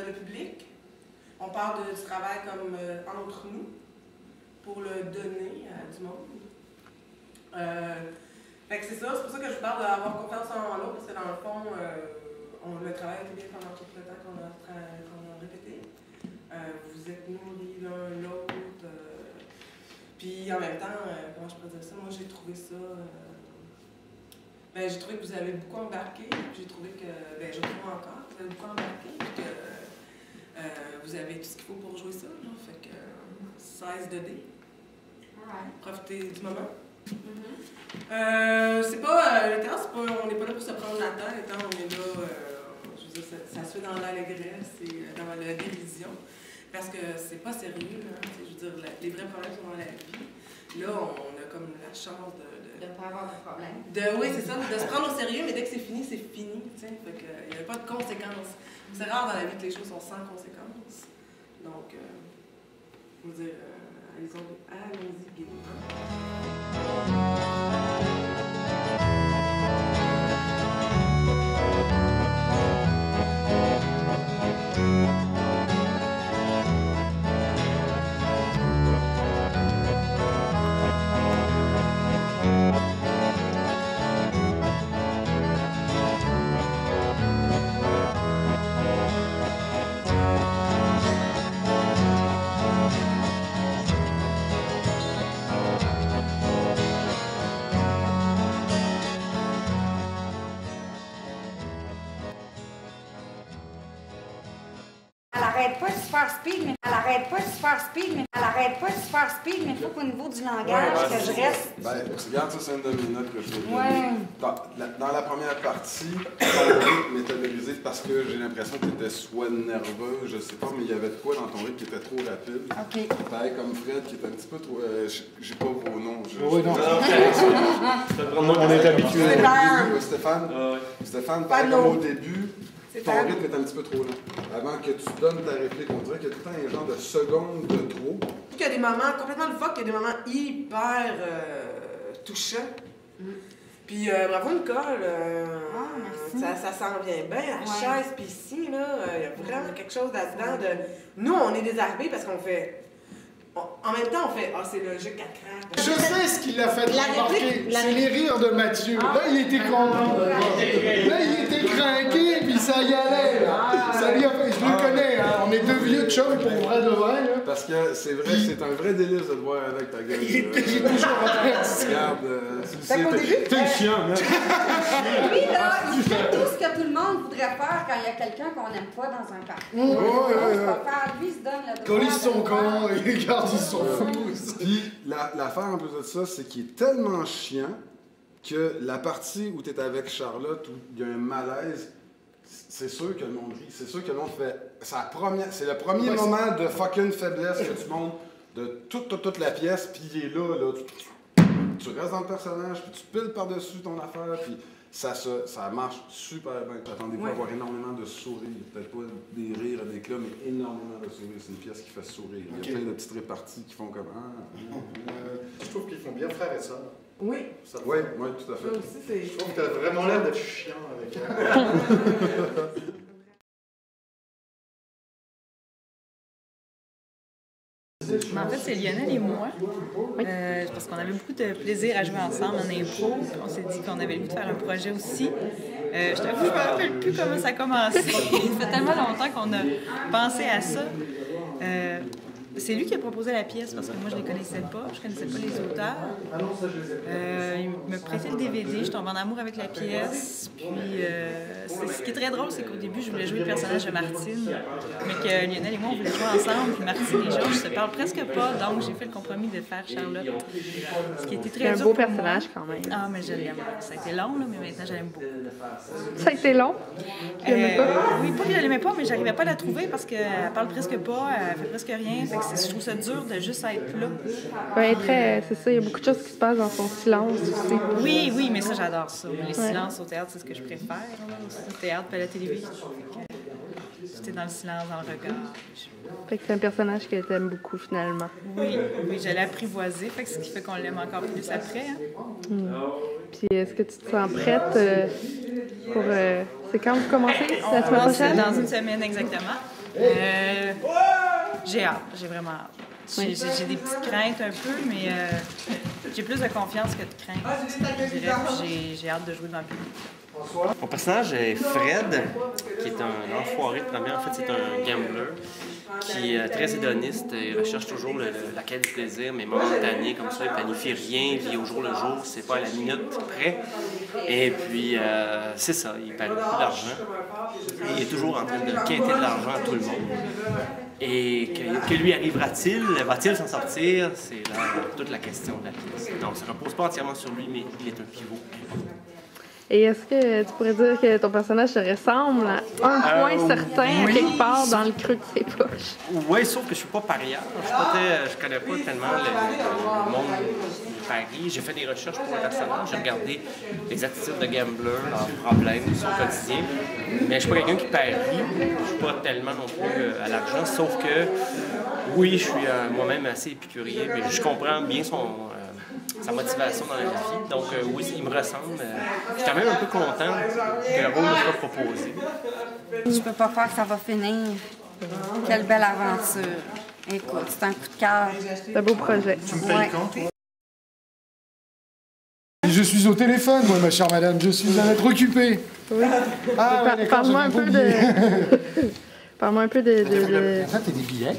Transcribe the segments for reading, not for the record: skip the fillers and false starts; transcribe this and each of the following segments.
le public. On parle du travail comme entre nous pour le donner à du monde. Fait que c'est ça, c'est pour ça que je parle d'avoir confiance en l'autre, parce que dans le fond, le travail a été bien pendant tout le temps qu'on a répété. Vous êtes nourris l'un l'autre. Puis en même temps, comment je pourrais dire ça, moi j'ai trouvé ça. J'ai trouvé que vous avez beaucoup embarqué. J'ai trouvé que. Je trouve encore, vous avez beaucoup embarqué. Puis que vous avez tout ce qu'il faut pour jouer ça. Là, fait que 16 de dés. Profitez du moment. C'est pas. Le théâtre, on n'est pas là pour se prendre la tête. Hein, on est là. Je veux dire, ça se fait dans l'allégresse et dans la dérision. Parce que c'est pas sérieux. Hein, je veux dire, les vrais problèmes sont dans la vie. Là, on a comme la chance de ne pas avoir de problème. Oui, c'est ça, de se prendre au sérieux, mais dès que c'est fini, c'est fini. Fait que, il n'y a pas de conséquences. C'est rare dans la vie que les choses sont sans conséquences. Donc, je veux dire, allons-y gaiement. Elle arrête pas de se faire speed, mais elle arrête pas de se faire speed, mais elle arrête pas de se faire speed, mais il faut qu'au niveau du langage, que je reste. Regarde, ça, c'est une de mes notes que je vais te donner. Ouais. Dans la première partie, ton rythme était brisé parce que j'ai l'impression que tu étais soit nerveux, je sais pas, mais il y avait de quoi dans ton rythme qui était trop rapide. OK. Pareil comme Fred qui était un petit peu trop. J'ai pas vos noms. Oui, non. On est habitué. Stéphane, pareil comme au début. Ton rythme est un petit peu trop lent. Avant que tu donnes ta réplique, on dirait qu'il y a tout le temps un genre de seconde de trop. Il y a des moments complètement le fuck, il y a des moments hyper touchants. Puis bravo Nicole, ça s'en vient bien, la chaise, puis ici, il y a vraiment quelque chose là-dedans de... Nous, on est désarmés parce qu'on fait... En même temps, on fait « Ah, c'est logique, elle craque. » Je sais ce qui l'a fait remarquer, c'est les rires de Mathieu. Là, il était content. Là, il était craqué, puis ça y allait. Ça lui a fait... Je le connais, hein. On est deux vieux chums pour vrai de vrai. Là. Parce que c'est vrai que c'est un vrai délice de te voir avec ta gueule. J'ai toujours apprécié. Regarde, t'es chiant, hein. Lui, là, il fait tout ce que tout le monde voudrait faire quand il y a quelqu'un qu'on n'aime pas dans un parc. Lui, il se donne le droit. Quand ils sont cons, ils regardent, ils sont fous. Puis l'affaire en plus de ça, c'est qu'il est tellement chiant que la partie où tu es avec Charlotte, où il y a un malaise, c'est sûr que le monde rit. C'est sûr que le monde fait. C'est le premier moment de fucking faiblesse que tu montes de toute la pièce, puis il est là, tu restes dans le personnage, puis tu piles par-dessus ton affaire, puis ça marche super bien. Attendez-vous à avoir énormément de sourires. Peut-être pas des rires à des éclats, mais énormément de sourires. C'est une pièce qui fait sourire. Il y a plein de petites réparties qui font comme Je trouve qu'ils font bien frère et sœur. Oui. Oui, tout à fait. Ça aussi, c'est... Je trouve que t'as vraiment l'air d'être chiant avec elle. En fait, c'est Lionel et moi, parce qu'on avait beaucoup de plaisir à jouer ensemble en impro. On s'est dit qu'on avait le goût de faire un projet aussi. Je t'avoue, je ne me rappelle plus comment ça a commencé. Ça fait tellement longtemps qu'on a pensé à ça. C'est lui qui a proposé la pièce parce que moi je ne les connaissais pas, je ne connaissais pas les auteurs. Il me prêtait le DVD, je tombe en amour avec la pièce. Puis ce qui est très drôle, c'est qu'au début je voulais jouer le personnage de Martine, mais que Lionel et moi on voulait jouer ensemble. Puis Martine et Georges se parlent presque pas, donc j'ai fait le compromis de faire Charlotte. Ce qui était très dur. C'est un beau personnage quand même. Ah, mais je l'aime. Ça a été long, là, mais maintenant je l'aime beaucoup. Ça a été long? Tu l'aimais pas? Oui, pas que je l'aimais pas, mais j'arrivais pas à la trouver parce qu'elle parle presque pas, elle fait presque rien. Fait que je trouve ça dur de juste être là. Oui, c'est ça. Il y a beaucoup de choses qui se passent dans son silence aussi. Oui, mais ça, j'adore ça. Les silences au théâtre, c'est ce que je préfère. Au théâtre, pas à la télévision. J'étais dans le silence, dans le regard. Fait que c'est un personnage que t'aimes beaucoup, finalement. Oui, je l'ai apprivoisé, fait que ce qui fait qu'on l'aime encore plus après. Hein. Puis est-ce que tu te sens prête pour... C'est quand vous commencez? La On semaine commence prochaine? dans une semaine exactement. J'ai hâte, j'ai vraiment hâte. J'ai des petites craintes un peu, mais j'ai plus de confiance que de crainte, je dirais. Puis j'ai hâte de jouer devant le public. Mon personnage est Fred, qui est un enfoiré de première. En fait, c'est un gambler qui est très hédoniste. Il recherche toujours la quête du plaisir, mais momentané, comme ça. Il planifie rien, il vit au jour le jour. C'est pas à la minute près. Et puis, c'est ça. Il perd beaucoup d'argent. Il est toujours en train de quêter de l'argent à tout le monde. Et que lui arrivera-t-il? Va-t-il s'en sortir? C'est toute la question de la pièce. Donc, ça ne repose pas entièrement sur lui, mais il est un pivot. Et est-ce que tu pourrais dire que ton personnage te ressemble à un point certain, à quelque part dans le creux de ses poches? Oui, sauf que je suis pas parieur. Je connais pas tellement le monde du pari. J'ai fait des recherches pour le personnage. J'ai regardé les attitudes de gambler, leurs problèmes, son quotidien. Mais je suis pas quelqu'un qui parie. Je suis pas tellement non plus à l'argent. Sauf que, oui, je suis moi-même assez épicurien. Mais je comprends bien sa motivation dans la vie. Donc, oui, il me ressemble. Je suis quand même un peu content que le rôle me soit proposé. Je peux pas croire que ça va finir. Quelle belle aventure. Écoute, c'est un coup de cœur. C'est un beau projet. Tu me payes quand, toi? Je suis au téléphone, moi, ma chère madame. Je suis à être occupé. Oui. Ah, ouais, d'accord. Parle-moi un peu de... Parle-moi un peu de... Ça, t'as des billets?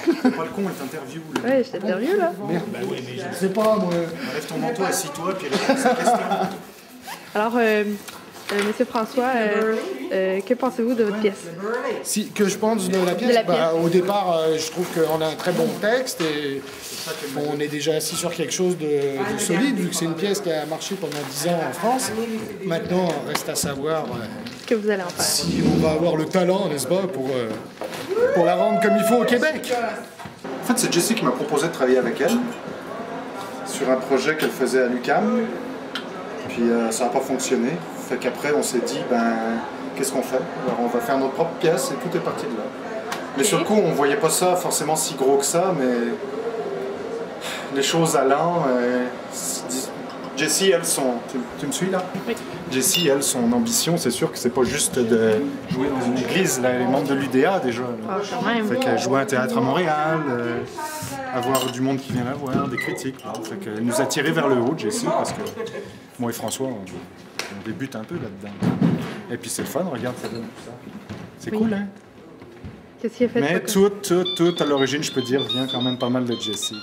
Pas le con, elle t'interview. Ouais, je t'interview, là. Merde. Bah oui, mais Je sais pas, moi. enlève ton manteau, assis-toi, puis réponds à sa question. Alors, Monsieur François, que pensez-vous de votre pièce? Que je pense de la pièce, De la pièce. au départ, je trouve qu'on a un très bon texte et on est déjà assis sur quelque chose de solide, vu que c'est une pièce qui a marché pendant 10 ans en France. Maintenant, reste à savoir Ce que vous allez en faire. si on va avoir le talent, n'est-ce pas, pour la rendre comme il faut au Québec. En fait, c'est Jessie qui m'a proposé de travailler avec elle sur un projet qu'elle faisait à l'UQAM. Puis ça n'a pas fonctionné. Fait qu'après, on s'est dit, qu'est-ce qu'on fait? Alors, on va faire notre propre pièce et tout est parti de là. Mais sur le coup, on voyait pas ça forcément si gros que ça, mais les choses allant, Jessie, elle, tu me suis là? Oui. Jessie, elle, son ambition, c'est sûr que c'est pas juste de jouer dans une église, là, elle est membre de l'UDA déjà. Ah, quand même. Fait qu'elle jouait un théâtre à Montréal, avoir du monde qui vient la voir, des critiques. Là. Fait qu'elle nous a tirés vers le haut, Jessie, parce que moi et François, on débute un peu là-dedans. Et puis c'est le fun, regarde, ça donne tout ça. C'est cool, hein? Qu'est-ce qui a fait Mais tout, à l'origine, je peux dire, vient quand même pas mal de Jessie.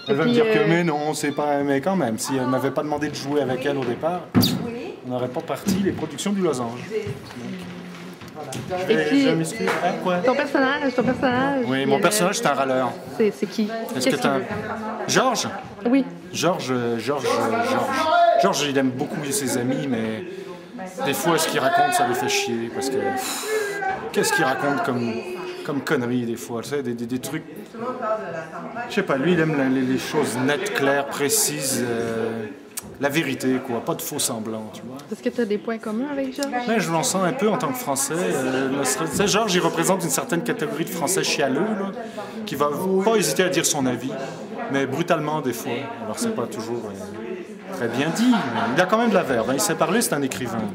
Elle va me dire que, mais non, c'est pas... Mais quand même, si elle m'avait pas demandé de jouer avec elle au départ, on n'aurait pas parti les productions du Losange. Et puis, Je m'excuse. Hein, quoi? ton personnage... Oui, mon personnage, c'est un râleur. C'est qui? Est-ce que t'as... Georges? Oui. Georges, il aime beaucoup ses amis, mais des fois, ce qu'il raconte, ça lui fait chier, parce que... Qu'est-ce qu'il raconte comme conneries, des fois, tu sais, des trucs... Je sais pas, lui, il aime les choses nettes, claires, précises, la vérité, quoi, pas de faux semblants, tu vois. Est-ce que tu as des points communs avec Georges? Ouais, je l'en sens un peu en tant que Français. Tu sais, Georges, il représente une certaine catégorie de Français chialeux, là, qui va pas hésiter à dire son avis, mais brutalement, des fois. Alors, c'est pas toujours... très bien dit, mais il a quand même de la verve. Il sait parler, c'est un écrivain.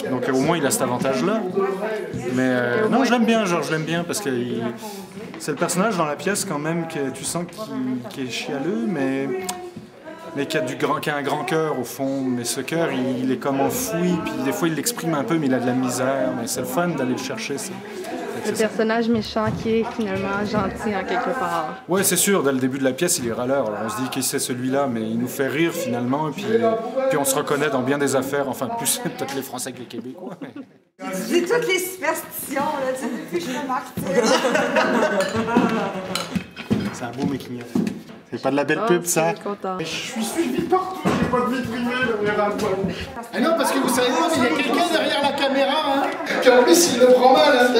Donc au moins il a cet avantage-là. Mais non, je l'aime bien, Georges, je l'aime bien parce que c'est le personnage dans la pièce quand même que tu sens qui est chialeux, mais qui a un grand cœur au fond. Mais ce cœur, il est comme enfoui, puis des fois il l'exprime un peu, mais il a de la misère. Mais c'est le fun d'aller le chercher, ça. Le personnage méchant qui est finalement gentil en quelque part. Ouais, c'est sûr, dès le début de la pièce, il est râleur. Alors on se dit qui c'est celui-là, mais il nous fait rire finalement, et puis on se reconnaît dans bien des affaires, enfin plus peut-être les Français que les Québécois. Mais... J'ai toutes les superstitions, là, tu sais, depuis que je me marque. C'est un beau making-of. C'est pas de la belle pub, ça? Je suis suivi partout, j'ai pas de vie privée, le Ah non, parce que vous savez pas, mais il y a quelqu'un derrière la caméra, hein, qui en plus il le prend mal, hein.